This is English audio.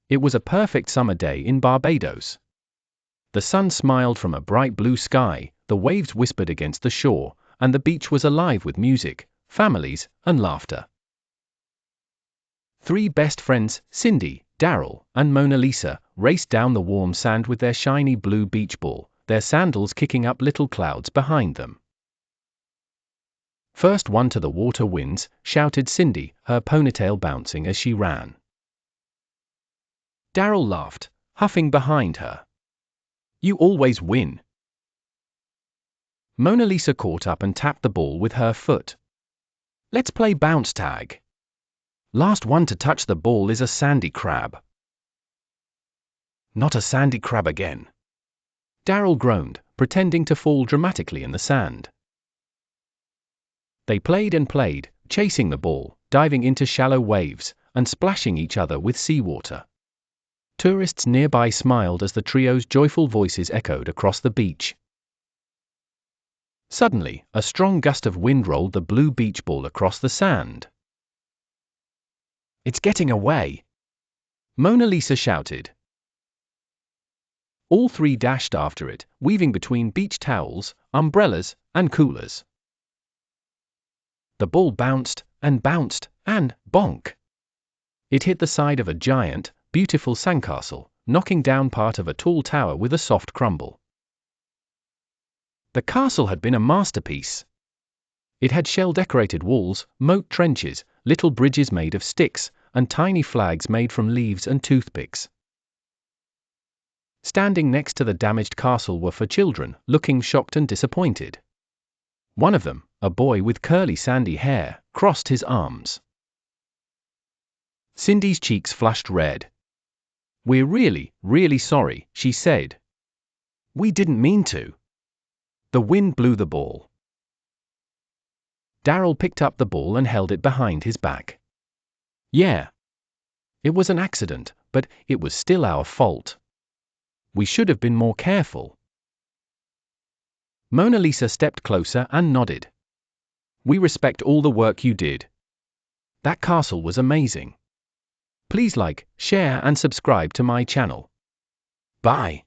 It was a perfect summer day in Barbados. The sun smiled from a bright blue sky, the waves whispered against the shore, and the beach was alive with music, families, and laughter. Three best friends, Cindy, Darrell, and Monalisa, raced down the warm sand with their shiny blue beach ball, their sandals kicking up little clouds behind them. "First one to the water wins," shouted Cindy, her ponytail bouncing as she ran. Darrell laughed, huffing behind her. "You always win." Monalisa caught up and tapped the ball with her foot. "Let's play bounce tag. Last one to touch the ball is a sandy crab." "Not a sandy crab again." Darrell groaned, pretending to fall dramatically in the sand. They played and played, chasing the ball, diving into shallow waves, and splashing each other with seawater. Tourists nearby smiled as the trio's joyful voices echoed across the beach. Suddenly, a strong gust of wind rolled the blue beach ball across the sand. "It's getting away!" Monalisa shouted. All three dashed after it, weaving between beach towels, umbrellas, and coolers. The ball bounced, and bonk! It hit the side of a giant, beautiful sandcastle, knocking down part of a tall tower with a soft crumble. The castle had been a masterpiece. It had shell-decorated walls, moat trenches, little bridges made of sticks, and tiny flags made from leaves and toothpicks. Standing next to the damaged castle were four children, looking shocked and disappointed. One of them, a boy with curly sandy hair, crossed his arms. Cindy's cheeks flushed red. "We're really sorry," she said. "We didn't mean to." The wind blew the ball. Darrell picked up the ball and held it behind his back. "Yeah. It was an accident, but it was still our fault. We should have been more careful." Monalisa stepped closer and nodded. "We respect all the work you did. That castle was amazing. Please like, share and subscribe to my channel. Bye.